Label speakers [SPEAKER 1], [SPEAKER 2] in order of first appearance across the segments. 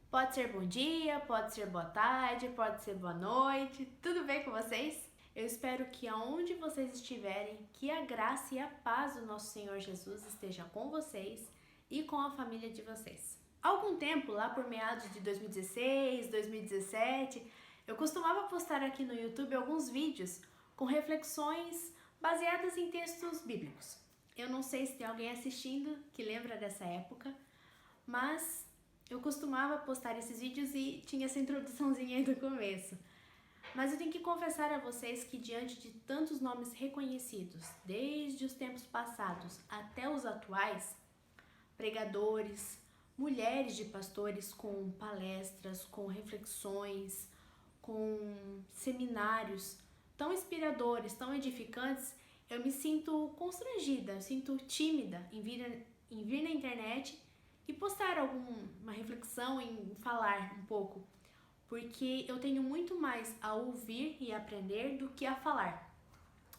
[SPEAKER 1] Pode ser bom dia, pode ser boa tarde, pode ser boa noite, tudo bem com vocês? Eu espero que aonde vocês estiverem, que a graça e a paz do nosso Senhor Jesus esteja com vocês e com a família de vocês. Há algum tempo, lá por meados de 2016, 2017, eu costumava postar aqui no YouTube alguns vídeos com reflexões baseadas em textos bíblicos. Eu não sei se tem alguém assistindo que lembra dessa época, mas eu costumava postar esses vídeos e tinha essa introduçãozinha aí do começo. Mas eu tenho que confessar a vocês que diante de tantos nomes reconhecidos, desde os tempos passados até os atuais, pregadores, mulheres de pastores com palestras, com reflexões, com seminários tão inspiradores, tão edificantes, eu me sinto constrangida, eu sinto tímida em vir na internet e postar alguma reflexão, em falar um pouco, porque eu tenho muito mais a ouvir e aprender do que a falar.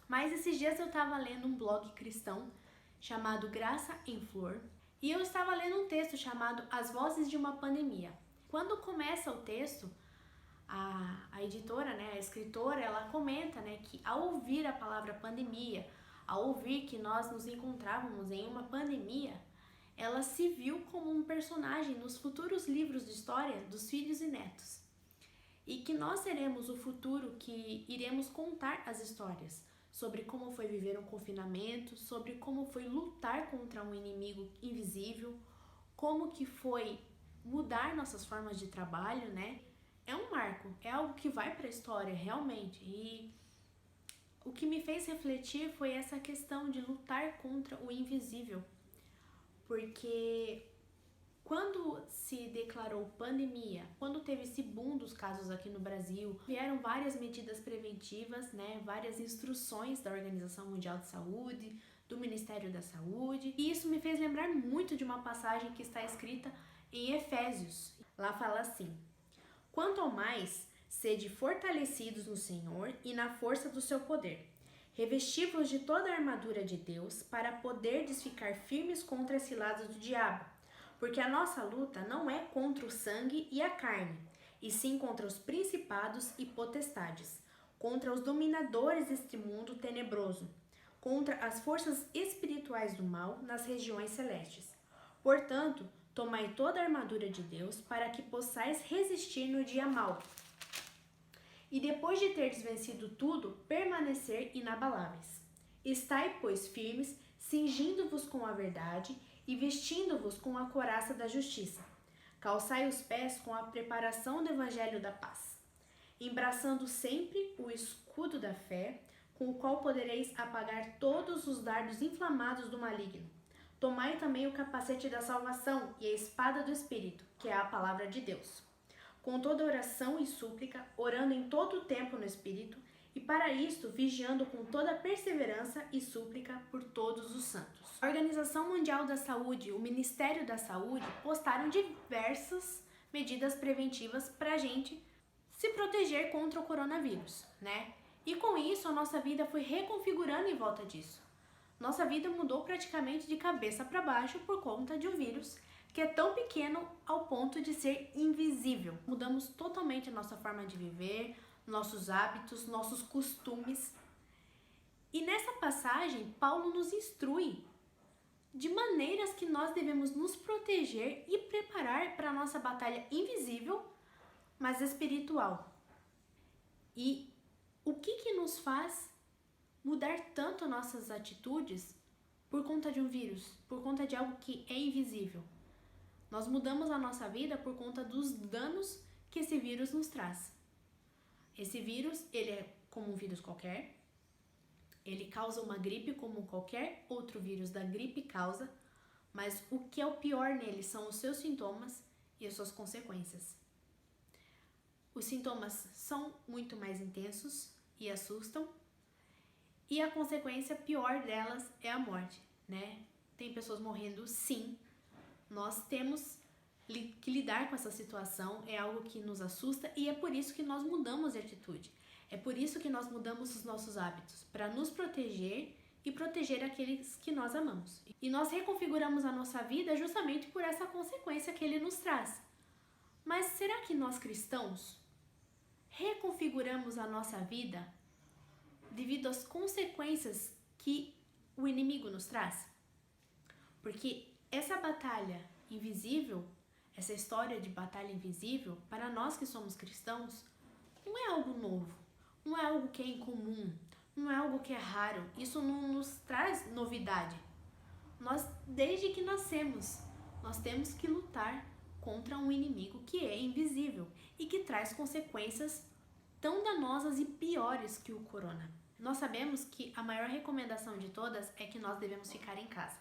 [SPEAKER 1] Mas esses dias eu estava lendo um blog cristão chamado Graça em Flor e eu estava lendo um texto chamado As Vozes de uma Pandemia. Quando começa o texto, a editora, a escritora, ela comenta que ao ouvir a palavra pandemia, ao ouvir que nós nos encontrávamos em uma pandemia, ela se viu como um personagem nos futuros livros de história dos filhos e netos. E que nós seremos o futuro que iremos contar as histórias sobre como foi viver um confinamento, sobre como foi lutar contra um inimigo invisível, como que foi mudar nossas formas de trabalho, É um marco, é algo que vai para a história realmente. E o que me fez refletir foi essa questão de lutar contra o invisível. Porque quando se declarou pandemia, quando teve esse boom dos casos aqui no Brasil, vieram várias medidas preventivas, várias instruções da Organização Mundial de Saúde, do Ministério da Saúde. E isso me fez lembrar muito de uma passagem que está escrita em Efésios. Lá fala assim: quanto ao mais, sede fortalecidos no Senhor e na força do seu poder. Revesti-vos de toda a armadura de Deus, para poderdes ficar firmes contra as ciladas do diabo. Porque a nossa luta não é contra o sangue e a carne, e sim contra os principados e potestades, contra os dominadores deste mundo tenebroso, contra as forças espirituais do mal nas regiões celestes. Portanto, tomai toda a armadura de Deus, para que possais resistir no dia mau. E depois de teres vencido tudo, permanecer inabaláveis. Estai, pois, firmes, cingindo-vos com a verdade e vestindo-vos com a couraça da justiça. Calçai os pés com a preparação do evangelho da paz, embraçando sempre o escudo da fé, com o qual podereis apagar todos os dardos inflamados do maligno. Tomai também o capacete da salvação e a espada do Espírito, que é a palavra de Deus. Com toda oração e súplica, orando em todo o tempo no Espírito, e para isto vigiando com toda perseverança e súplica por todos os santos. A Organização Mundial da Saúde, o Ministério da Saúde, postaram diversas medidas preventivas para a gente se proteger contra o coronavírus, E com isso a nossa vida foi reconfigurando em volta disso. Nossa vida mudou praticamente de cabeça para baixo por conta de um vírus que é tão pequeno ao ponto de ser invisível. Mudamos totalmente a nossa forma de viver, nossos hábitos, nossos costumes. E nessa passagem, Paulo nos instrui de maneiras que nós devemos nos proteger e preparar para a nossa batalha invisível, mas espiritual. E o que nos faz mudar tanto nossas atitudes por conta de um vírus, por conta de algo que é invisível? Nós mudamos a nossa vida por conta dos danos que esse vírus nos traz. Esse vírus, ele é como um vírus qualquer, ele causa uma gripe como qualquer outro vírus da gripe causa, mas o que é o pior nele são os seus sintomas e as suas consequências. Os sintomas são muito mais intensos e assustam, e a consequência pior delas é a morte, Tem pessoas morrendo, sim. Nós temos que lidar com essa situação, é algo que nos assusta e é por isso que nós mudamos de atitude. É por isso que nós mudamos os nossos hábitos, para nos proteger e proteger aqueles que nós amamos. E nós reconfiguramos a nossa vida justamente por essa consequência que ele nos traz. Mas nós cristãos reconfiguramos a nossa vida devido às consequências que o inimigo nos traz? Porque essa batalha invisível, essa história de batalha invisível, para nós que somos cristãos, não é algo novo, não é algo que é incomum, não é algo que é raro. Isso não nos traz novidade. Nós, desde que nascemos, nós temos que lutar contra um inimigo que é invisível e que traz consequências tão danosas e piores que o corona. Nós sabemos que a maior recomendação de todas é que nós devemos ficar em casa.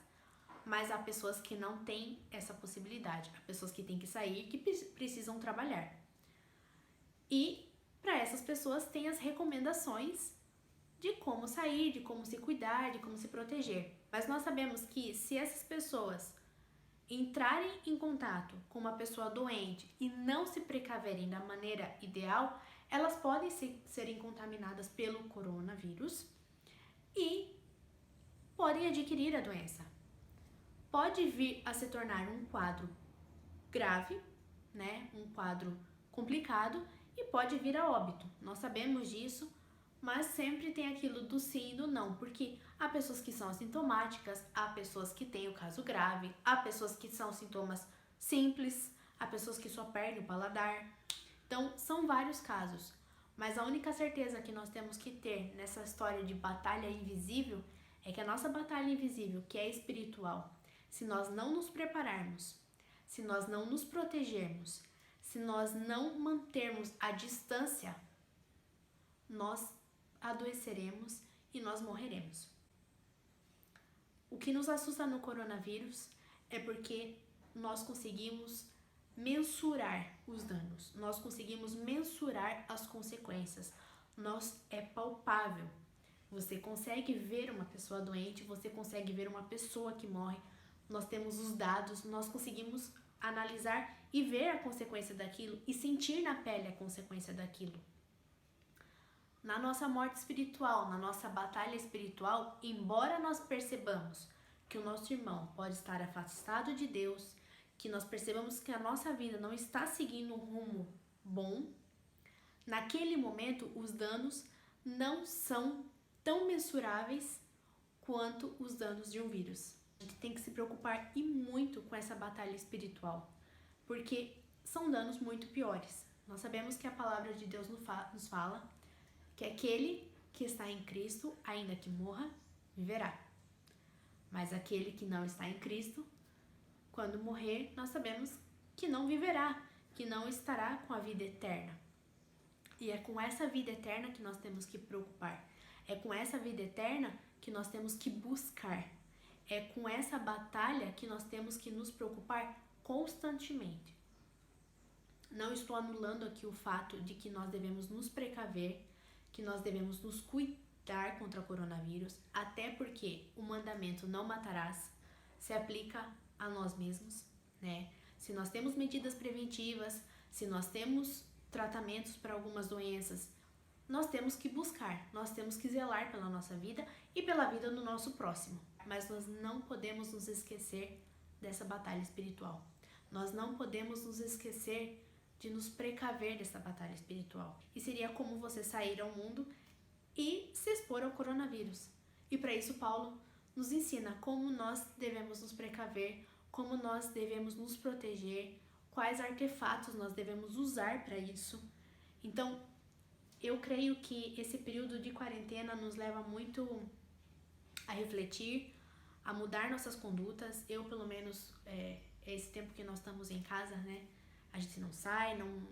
[SPEAKER 1] Mas há pessoas que não têm essa possibilidade. Há pessoas que têm que sair, que precisam trabalhar. E para essas pessoas tem as recomendações de como sair, de como se cuidar, de como se proteger. Mas nós sabemos que se essas pessoas entrarem em contato com uma pessoa doente e não se precaverem da maneira ideal, elas podem serem contaminadas pelo coronavírus e podem adquirir a doença. Pode vir a se tornar um quadro grave, né? Um quadro complicado e pode vir a óbito. Nós sabemos disso, mas sempre tem aquilo do sim e do não, porque há pessoas que são assintomáticas, há pessoas que têm o caso grave, há pessoas que são sintomas simples, há pessoas que só perdem o paladar. Então, são vários casos, mas a única certeza que nós temos que ter nessa história de batalha invisível é que a nossa batalha invisível, que é espiritual, se nós não nos prepararmos, se nós não nos protegermos, se nós não mantermos a distância, nós adoeceremos e nós morreremos. O que nos assusta no coronavírus é porque nós conseguimos mensurar os danos, nós conseguimos mensurar as consequências, é palpável. Você consegue ver uma pessoa doente, você consegue ver uma pessoa que morre, nós temos os dados, nós conseguimos analisar e ver a consequência daquilo e sentir na pele a consequência daquilo. Na nossa morte espiritual, na nossa batalha espiritual, embora nós percebamos que o nosso irmão pode estar afastado de Deus, que nós percebamos que a nossa vida não está seguindo um rumo bom, naquele momento os danos não são tão mensuráveis quanto os danos de um vírus. A gente tem que se preocupar e muito com essa batalha espiritual, porque são danos muito piores. Nós sabemos que a palavra de Deus nos fala que aquele que está em Cristo, ainda que morra, viverá. Mas aquele que não está em Cristo, quando morrer, nós sabemos que não viverá, que não estará com a vida eterna. E é com essa vida eterna que nós temos que preocupar. É com essa vida eterna que nós temos que buscar. É com essa batalha que nós temos que nos preocupar constantemente. Não estou anulando aqui o fato de que nós devemos nos precaver, que nós devemos nos cuidar contra o coronavírus, até porque o mandamento não matarás se aplica a nós mesmos, né? Se nós temos medidas preventivas, se nós temos tratamentos para algumas doenças, nós temos que buscar, nós temos que zelar pela nossa vida e pela vida do nosso próximo. Mas nós não podemos nos esquecer dessa batalha espiritual. Nós não podemos nos esquecer de nos precaver dessa batalha espiritual. E seria como você sair ao mundo e se expor ao coronavírus. E para isso Paulo nos ensina como nós devemos nos precaver, como nós devemos nos proteger, quais artefatos nós devemos usar para isso. Então, eu creio que esse período de quarentena nos leva muito a refletir, a mudar nossas condutas. Eu, pelo menos, esse tempo que nós estamos em casa, né? A gente não sai, não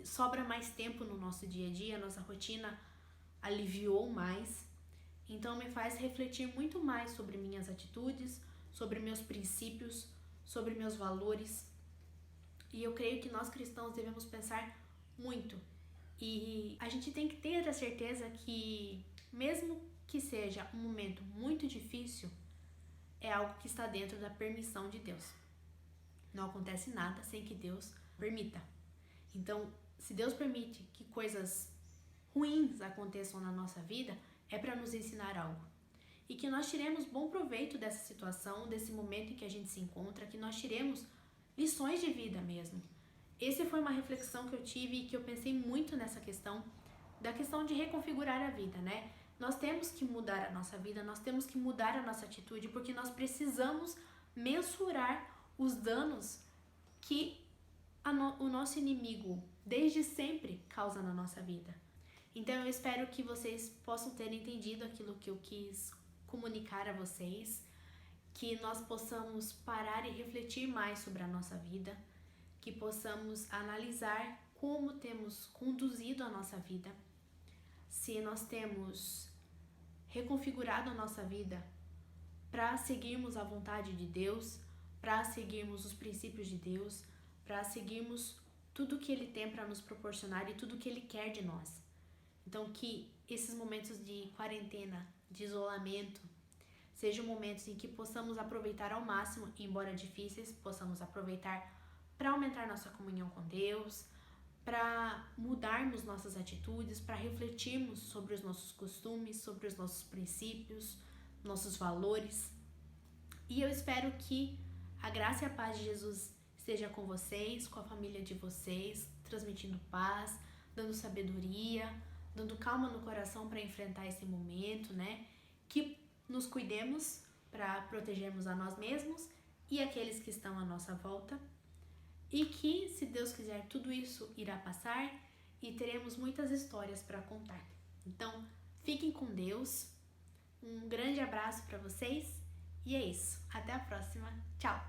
[SPEAKER 1] sobra mais tempo no nosso dia a dia, a nossa rotina aliviou mais. Então me faz refletir muito mais sobre minhas atitudes, sobre meus princípios, sobre meus valores. E eu creio que nós cristãos devemos pensar muito. E a gente tem que ter a certeza que, mesmo que seja um momento muito difícil, é algo que está dentro da permissão de Deus. Não acontece nada sem que Deus permita. Então, se Deus permite que coisas ruins aconteçam na nossa vida, é para nos ensinar algo. E que nós tiremos bom proveito dessa situação, desse momento em que a gente se encontra, que nós tiremos lições de vida mesmo. essa foi uma reflexão que eu tive e que eu pensei muito nessa questão, da questão de reconfigurar a vida, né? Nós temos que mudar a nossa vida, nós temos que mudar a nossa atitude, porque nós precisamos mensurar os danos que o nosso inimigo desde sempre causa na nossa vida. Então eu espero que vocês possam ter entendido aquilo que eu quis comunicar a vocês, que nós possamos parar e refletir mais sobre a nossa vida, que possamos analisar como temos conduzido a nossa vida, se nós temos reconfigurado a nossa vida para seguirmos a vontade de Deus, para seguirmos os princípios de Deus, para seguirmos tudo que Ele tem para nos proporcionar e tudo que Ele quer de nós. Então, que esses momentos de quarentena, de isolamento, sejam momentos em que possamos aproveitar ao máximo, embora difíceis, possamos aproveitar para aumentar nossa comunhão com Deus, para mudarmos nossas atitudes, para refletirmos sobre os nossos costumes, sobre os nossos princípios, nossos valores. E eu espero que a graça e a paz de Jesus esteja com vocês, com a família de vocês, transmitindo paz, dando sabedoria, dando calma no coração para enfrentar esse momento, né? Que nos cuidemos para protegermos a nós mesmos e aqueles que estão à nossa volta. E que, se Deus quiser, tudo isso irá passar e teremos muitas histórias para contar. Então, fiquem com Deus. Um grande abraço para vocês e é isso. Até a próxima. Tchau!